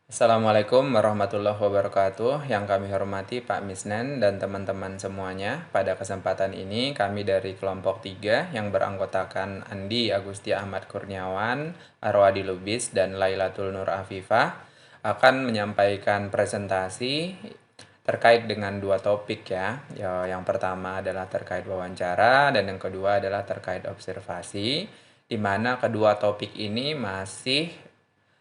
Assalamualaikum warahmatullahi wabarakatuh. Yang kami hormati Pak Misnen dan teman-teman semuanya. Pada kesempatan ini kami dari kelompok 3 yang beranggotakan Andi Agusti Ahmad Kurniawan, Arwadi Lubis, dan Lailatul Nur Afifah akan menyampaikan presentasi terkait dengan dua topik ya. Yang pertama adalah terkait wawancara dan yang kedua adalah terkait observasi, di mana kedua topik ini masih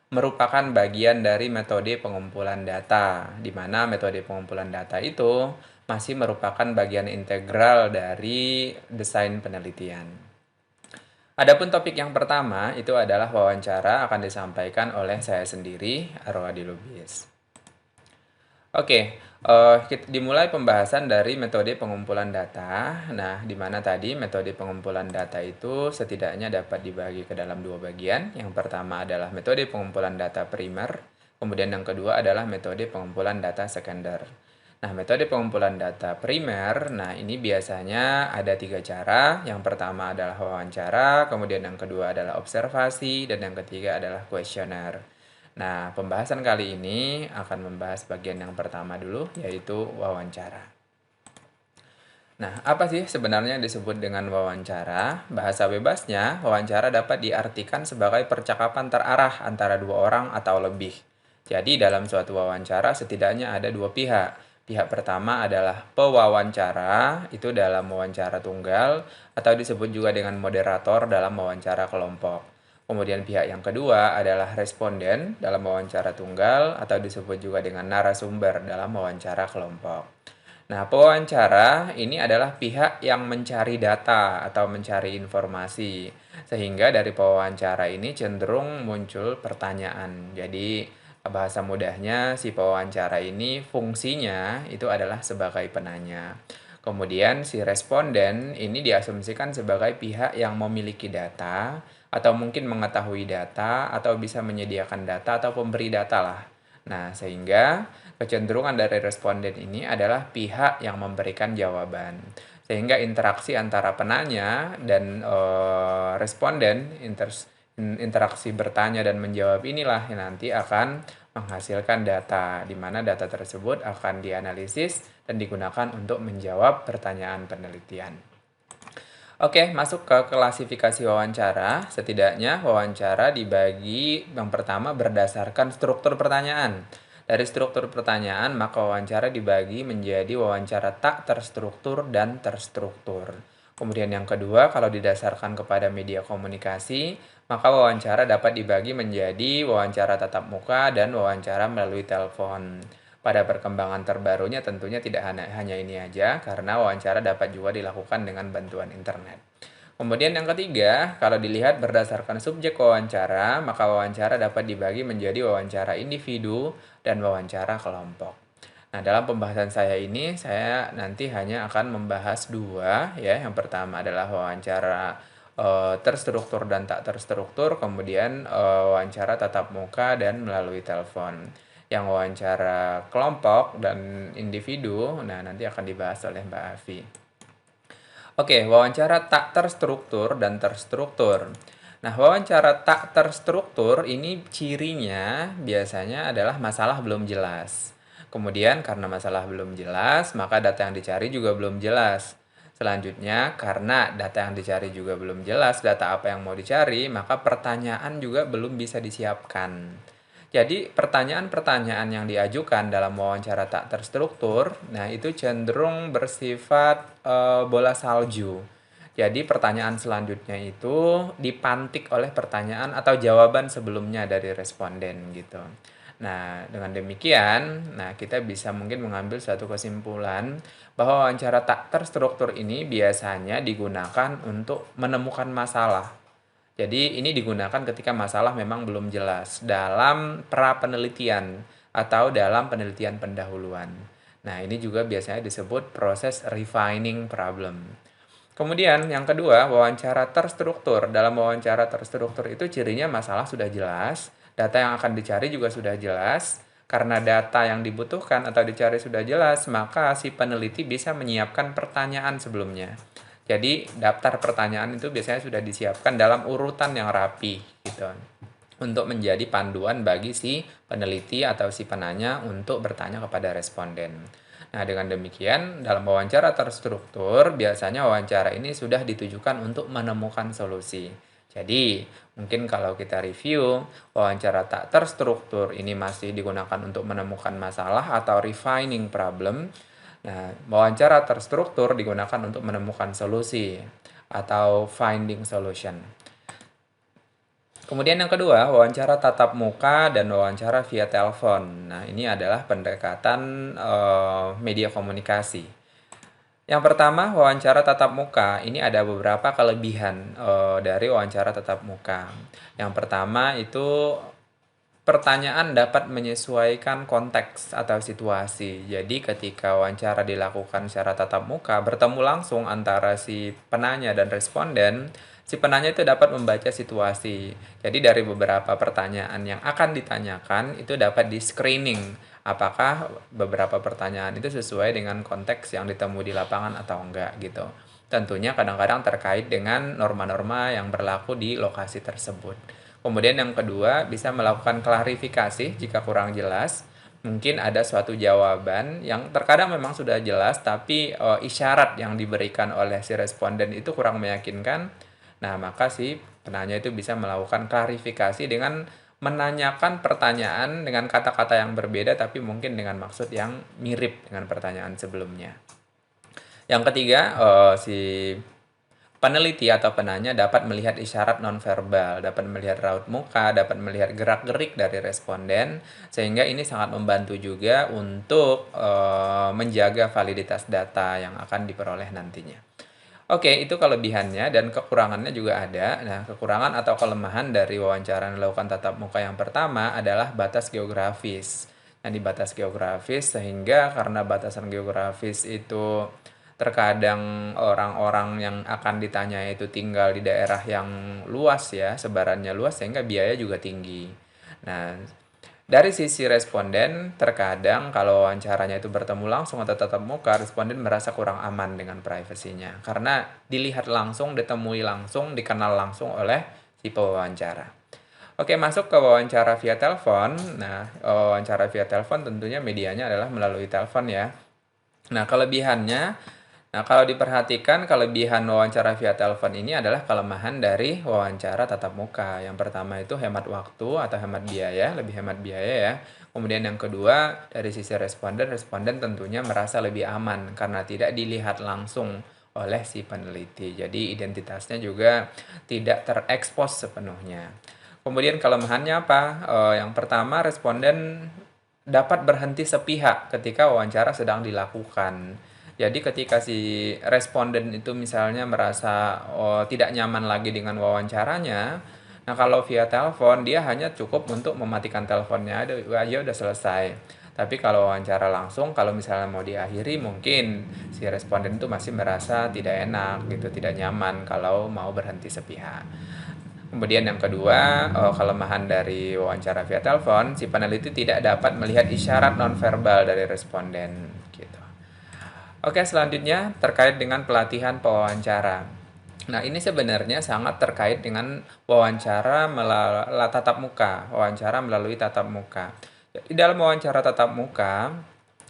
merupakan bagian dari metode pengumpulan data, di mana metode pengumpulan data itu masih merupakan bagian integral dari desain penelitian. Adapun topik yang pertama itu adalah wawancara akan disampaikan oleh saya sendiri, Arwadi Lubis. Oke, dimulai pembahasan dari metode pengumpulan data. Nah, di mana tadi metode pengumpulan data itu setidaknya dapat dibagi ke dalam dua bagian. Yang pertama adalah metode pengumpulan data primer, kemudian yang kedua adalah metode pengumpulan data sekunder. Nah, metode pengumpulan data primer, nah ini biasanya ada tiga cara. Yang pertama adalah wawancara, kemudian yang kedua adalah observasi, dan yang ketiga adalah kuesioner. Nah, pembahasan kali ini akan membahas bagian yang pertama dulu, yaitu wawancara. Nah, apa sih sebenarnya yang disebut dengan wawancara? Bahasa bebasnya, wawancara dapat diartikan sebagai percakapan terarah antara dua orang atau lebih. Jadi, dalam suatu wawancara setidaknya ada dua pihak. Pihak pertama adalah pewawancara, itu dalam wawancara tunggal, atau disebut juga dengan moderator dalam wawancara kelompok. Kemudian pihak yang kedua adalah responden dalam wawancara tunggal atau disebut juga dengan narasumber dalam wawancara kelompok. Nah, pewawancara ini adalah pihak yang mencari data atau mencari informasi. Sehingga dari pewawancara ini cenderung muncul pertanyaan. Jadi, bahasa mudahnya si pewawancara ini fungsinya itu adalah sebagai penanya. Kemudian si responden ini diasumsikan sebagai pihak yang memiliki data atau mungkin mengetahui data atau bisa menyediakan data atau pemberi data lah. Nah, sehingga kecenderungan dari responden ini adalah pihak yang memberikan jawaban. Sehingga interaksi antara penanya dan responden, interaksi bertanya dan menjawab inilah yang nanti akan menghasilkan data, di mana data tersebut akan dianalisis dan digunakan untuk menjawab pertanyaan penelitian. Oke, masuk ke klasifikasi wawancara. Setidaknya wawancara dibagi yang pertama berdasarkan struktur pertanyaan. Dari struktur pertanyaan, maka wawancara dibagi menjadi wawancara tak terstruktur dan terstruktur. Kemudian yang kedua, kalau didasarkan kepada media komunikasi, maka wawancara dapat dibagi menjadi wawancara tatap muka dan wawancara melalui telepon. Pada perkembangan terbarunya tentunya tidak hanya ini aja, karena wawancara dapat juga dilakukan dengan bantuan internet. Kemudian yang ketiga, kalau dilihat berdasarkan subjek wawancara, maka wawancara dapat dibagi menjadi wawancara individu dan wawancara kelompok. Nah, dalam pembahasan saya ini, saya nanti hanya akan membahas dua, ya. Yang pertama adalah wawancara terstruktur dan tak terstruktur, kemudian wawancara tatap muka dan melalui telepon. Yang wawancara kelompok dan individu, nah nanti akan dibahas oleh Mbak Afi. Oke, wawancara tak terstruktur dan terstruktur. Nah, wawancara tak terstruktur ini cirinya biasanya adalah masalah belum jelas. Kemudian karena masalah belum jelas, maka data yang dicari juga belum jelas. Selanjutnya, karena data yang dicari juga belum jelas, data apa yang mau dicari, maka pertanyaan juga belum bisa disiapkan. Jadi pertanyaan-pertanyaan yang diajukan dalam wawancara tak terstruktur, nah itu cenderung bersifat bola salju. Jadi pertanyaan selanjutnya itu dipantik oleh pertanyaan atau jawaban sebelumnya dari responden gitu. Nah, dengan demikian, nah kita bisa mungkin mengambil suatu kesimpulan bahwa wawancara tak terstruktur ini biasanya digunakan untuk menemukan masalah. Jadi ini digunakan ketika masalah memang belum jelas dalam pra-penelitian atau dalam penelitian pendahuluan. Nah, ini juga biasanya disebut proses refining problem. Kemudian yang kedua, wawancara terstruktur. Dalam wawancara terstruktur itu cirinya masalah sudah jelas, data yang akan dicari juga sudah jelas. Karena data yang dibutuhkan atau dicari sudah jelas, maka si peneliti bisa menyiapkan pertanyaan sebelumnya. Jadi daftar pertanyaan itu biasanya sudah disiapkan dalam urutan yang rapi gitu. untuk menjadi panduan bagi si peneliti atau si penanya untuk bertanya kepada responden. Nah, dengan demikian, dalam wawancara terstruktur, biasanya wawancara ini sudah ditujukan untuk menemukan solusi. Jadi, mungkin kalau kita review, wawancara tak terstruktur ini masih digunakan untuk menemukan masalah atau refining problem. Nah, wawancara terstruktur digunakan untuk menemukan solusi atau finding solution. Kemudian yang kedua, wawancara tatap muka dan wawancara via telepon. Nah, ini adalah pendekatan media komunikasi. Yang pertama, wawancara tatap muka. Ini ada beberapa kelebihan dari wawancara tatap muka. Yang pertama itu pertanyaan dapat menyesuaikan konteks atau situasi. Jadi ketika wawancara dilakukan secara tatap muka, bertemu langsung antara si penanya dan responden, si penanya itu dapat membaca situasi. Jadi dari beberapa pertanyaan yang akan ditanyakan, itu dapat di-screening apakah beberapa pertanyaan itu sesuai dengan konteks yang ditemui di lapangan atau enggak gitu. Tentunya kadang-kadang terkait dengan norma-norma yang berlaku di lokasi tersebut. Kemudian yang kedua, bisa melakukan klarifikasi jika kurang jelas. Mungkin ada suatu jawaban yang terkadang memang sudah jelas, tapi isyarat yang diberikan oleh si responden itu kurang meyakinkan. Nah, maka si penanya itu bisa melakukan klarifikasi dengan menanyakan pertanyaan dengan kata-kata yang berbeda, tapi mungkin dengan maksud yang mirip dengan pertanyaan sebelumnya. Yang ketiga, si peneliti atau penanya dapat melihat isyarat nonverbal, dapat melihat raut muka, dapat melihat gerak-gerik dari responden, sehingga ini sangat membantu juga untuk menjaga validitas data yang akan diperoleh nantinya. Oke, itu kelebihannya dan kekurangannya juga ada. Nah, kekurangan atau kelemahan dari wawancara yang dilakukan tatap muka yang pertama adalah batas geografis. Nah, di batas geografis sehingga karena batasan geografis itu terkadang orang-orang yang akan ditanya itu tinggal di daerah yang luas ya, sebarannya luas sehingga biaya juga tinggi. Nah, dari sisi responden, terkadang kalau wawancaranya itu bertemu langsung atau tatap muka, responden merasa kurang aman dengan privasinya. Karena dilihat langsung, ditemui langsung, dikenal langsung oleh si pewawancara. Oke, masuk ke wawancara via telepon. Nah, wawancara via telepon tentunya medianya adalah melalui telepon ya. Nah, kalau diperhatikan kelebihan wawancara via telepon ini adalah kelemahan dari wawancara tatap muka. Yang pertama itu hemat waktu atau hemat biaya, lebih hemat biaya ya. Kemudian yang kedua, dari sisi responden tentunya merasa lebih aman karena tidak dilihat langsung oleh si peneliti. Jadi identitasnya juga tidak terekspos sepenuhnya. Kemudian kelemahannya apa? Yang pertama, responden dapat berhenti sepihak ketika wawancara sedang dilakukan. Jadi ketika si responden itu misalnya merasa tidak nyaman lagi dengan wawancaranya, nah kalau via telepon dia hanya cukup untuk mematikan teleponnya aja udah selesai. Tapi kalau wawancara langsung, kalau misalnya mau diakhiri, mungkin si responden itu masih merasa tidak enak gitu, tidak nyaman kalau mau berhenti sepihak. Kemudian yang kedua, kelemahan dari wawancara via telepon, si peneliti tidak dapat melihat isyarat nonverbal dari responden gitu. Oke, selanjutnya terkait dengan pelatihan pewawancara. Nah, ini sebenarnya sangat terkait dengan wawancara melalui tatap muka, wawancara melalui tatap muka. Di dalam wawancara tatap muka,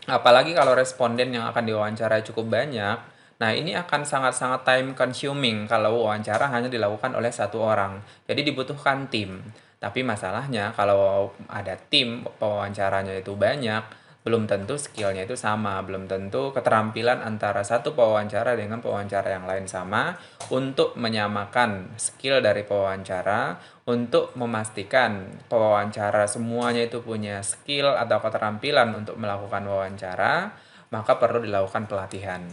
apalagi kalau responden yang akan diwawancarai cukup banyak, nah ini akan sangat-sangat time consuming kalau wawancara hanya dilakukan oleh satu orang. Jadi dibutuhkan tim. Tapi masalahnya kalau ada tim pewawancaranya itu banyak, belum tentu skillnya itu sama, belum tentu keterampilan antara satu pewawancara dengan pewawancara yang lain sama untuk menyamakan skill dari pewawancara, untuk memastikan pewawancara semuanya itu punya skill atau keterampilan untuk melakukan wawancara, maka perlu dilakukan pelatihan.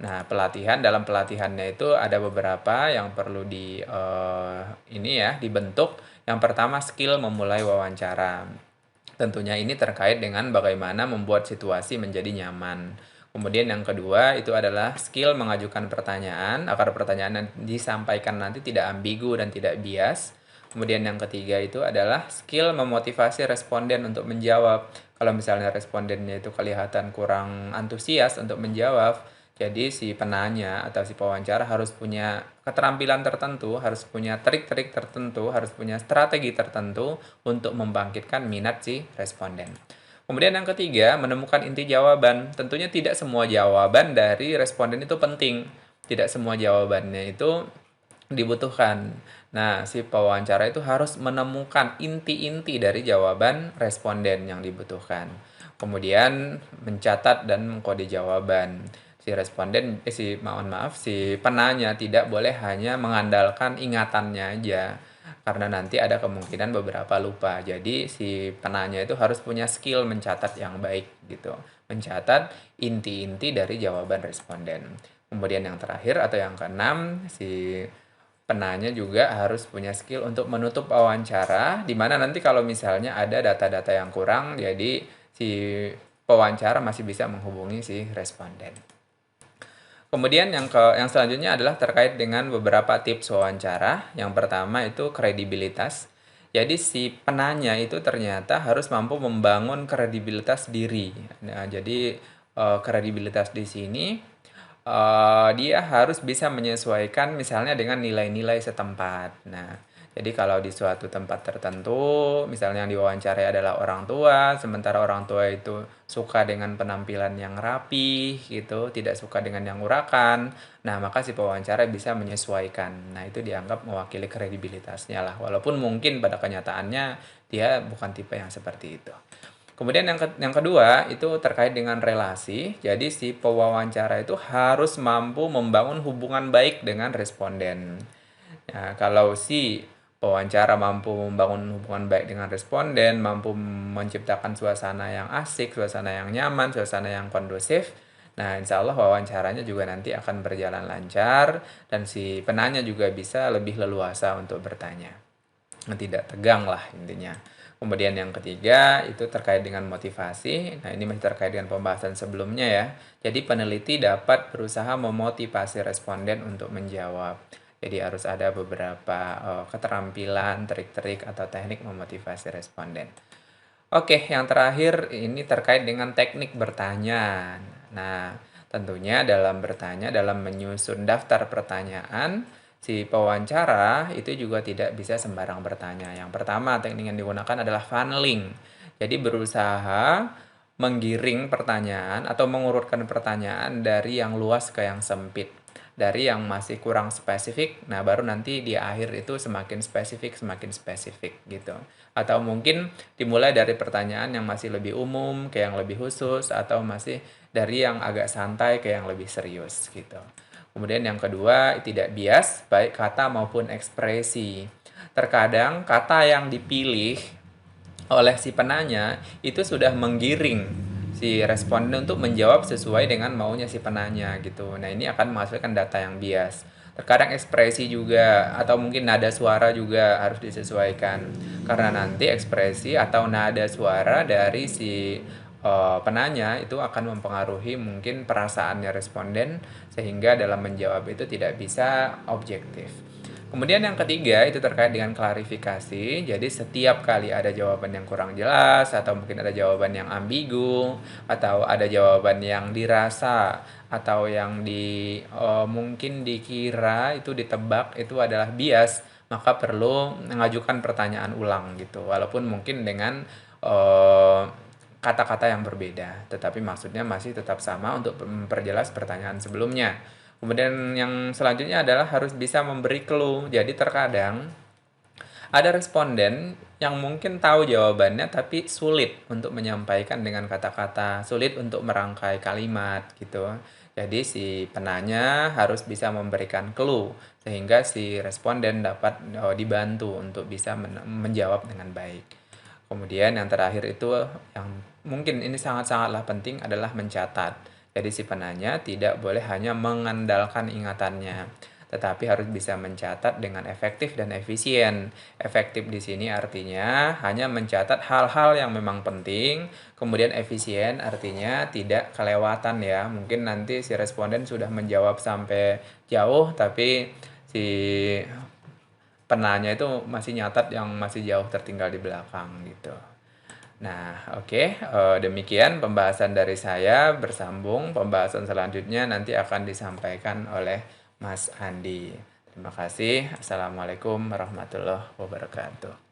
Nah, dalam pelatihannya itu ada beberapa yang perlu dibentuk. Yang pertama skill memulai wawancara. Tentunya ini terkait dengan bagaimana membuat situasi menjadi nyaman. Kemudian yang kedua itu adalah skill mengajukan pertanyaan agar pertanyaan yang disampaikan nanti tidak ambigu dan tidak bias. Kemudian yang ketiga itu adalah skill memotivasi responden untuk menjawab. Kalau misalnya respondennya itu kelihatan kurang antusias untuk menjawab, Jadi si penanya atau si pewawancara harus punya keterampilan tertentu, harus punya trik-trik tertentu, harus punya strategi tertentu untuk membangkitkan minat si responden. Kemudian yang ketiga, menemukan inti jawaban. Tentunya tidak semua jawaban dari responden itu penting. Tidak semua jawabannya itu dibutuhkan. Nah, si pewawancara itu harus menemukan inti-inti dari jawaban responden yang dibutuhkan. Kemudian mencatat dan mengkode jawaban. Si penanya tidak boleh hanya mengandalkan ingatannya aja, karena nanti ada kemungkinan beberapa lupa. Jadi si penanya itu harus punya skill mencatat yang baik gitu. Mencatat inti-inti dari jawaban responden. Kemudian yang terakhir atau yang keenam, si penanya juga harus punya skill untuk menutup wawancara, di mana nanti kalau misalnya ada data-data yang kurang, jadi si pewawancara masih bisa menghubungi si responden. Kemudian yang selanjutnya adalah terkait dengan beberapa tips wawancara. Yang pertama itu kredibilitas. Jadi si penanya itu ternyata harus mampu membangun kredibilitas diri. Nah, jadi kredibilitas di sini dia harus bisa menyesuaikan misalnya dengan nilai-nilai setempat. Nah, jadi kalau di suatu tempat tertentu, misalnya yang diwawancarai adalah orang tua, sementara orang tua itu suka dengan penampilan yang rapi gitu, tidak suka dengan yang urakan. Nah, maka si pewawancara bisa menyesuaikan. Nah, itu dianggap mewakili kredibilitasnya lah. Walaupun mungkin pada kenyataannya dia bukan tipe yang seperti itu. Kemudian yang kedua itu terkait dengan relasi. Jadi si pewawancara itu harus mampu membangun hubungan baik dengan responden. Nah, kalau si pewawancara mampu membangun hubungan baik dengan responden, mampu menciptakan suasana yang asik, suasana yang nyaman, suasana yang kondusif, nah insya Allah wawancaranya juga nanti akan berjalan lancar dan si penanya juga bisa lebih leluasa untuk bertanya. Tidak tegang lah intinya. Kemudian yang ketiga itu terkait dengan motivasi. Nah, ini masih terkait dengan pembahasan sebelumnya ya. Jadi peneliti dapat berusaha memotivasi responden untuk menjawab. Jadi harus ada beberapa keterampilan, trik-trik atau teknik memotivasi responden. Oke, yang terakhir ini terkait dengan teknik bertanya. Nah, tentunya dalam bertanya, dalam menyusun daftar pertanyaan, si pewawancara itu juga tidak bisa sembarang bertanya. Yang pertama, teknik yang digunakan adalah funneling. Jadi berusaha menggiring pertanyaan atau mengurutkan pertanyaan dari yang luas ke yang sempit. Dari yang masih kurang spesifik, nah baru nanti di akhir itu semakin spesifik gitu. Atau mungkin dimulai dari pertanyaan yang masih lebih umum ke yang lebih khusus, atau masih dari yang agak santai ke yang lebih serius gitu. Kemudian yang kedua, tidak bias baik kata maupun ekspresi. Terkadang kata yang dipilih oleh si penanya itu sudah menggiring si responden untuk menjawab sesuai dengan maunya si penanya gitu. Nah, ini akan menghasilkan data yang bias. Terkadang ekspresi juga atau mungkin nada suara juga harus disesuaikan. Karena nanti ekspresi atau nada suara dari si penanya itu akan mempengaruhi mungkin perasaannya responden sehingga dalam menjawab itu tidak bisa objektif. Kemudian yang ketiga itu terkait dengan klarifikasi. Jadi setiap kali ada jawaban yang kurang jelas atau mungkin ada jawaban yang ambigu atau ada jawaban yang dirasa atau yang mungkin dikira itu ditebak itu adalah bias, maka perlu mengajukan pertanyaan ulang gitu. Walaupun mungkin dengan kata-kata yang berbeda, tetapi maksudnya masih tetap sama untuk memperjelas pertanyaan sebelumnya. Kemudian yang selanjutnya adalah harus bisa memberi clue. Jadi terkadang ada responden yang mungkin tahu jawabannya tapi sulit untuk menyampaikan dengan kata-kata, sulit untuk merangkai kalimat gitu. Jadi si penanya harus bisa memberikan clue sehingga si responden dapat dibantu untuk bisa menjawab dengan baik. Kemudian yang terakhir itu yang mungkin ini sangat-sangatlah penting adalah mencatat. Jadi si penanya tidak boleh hanya mengandalkan ingatannya, tetapi harus bisa mencatat dengan efektif dan efisien. Efektif di sini artinya hanya mencatat hal-hal yang memang penting, kemudian efisien artinya tidak kelewatan ya. Mungkin nanti si responden sudah menjawab sampai jauh, tapi si penanya itu masih nyatat yang masih jauh tertinggal di belakang gitu. Nah, oke, demikian pembahasan dari saya, bersambung pembahasan selanjutnya nanti akan disampaikan oleh Mas Andi. Terima kasih. Assalamualaikum warahmatullahi wabarakatuh.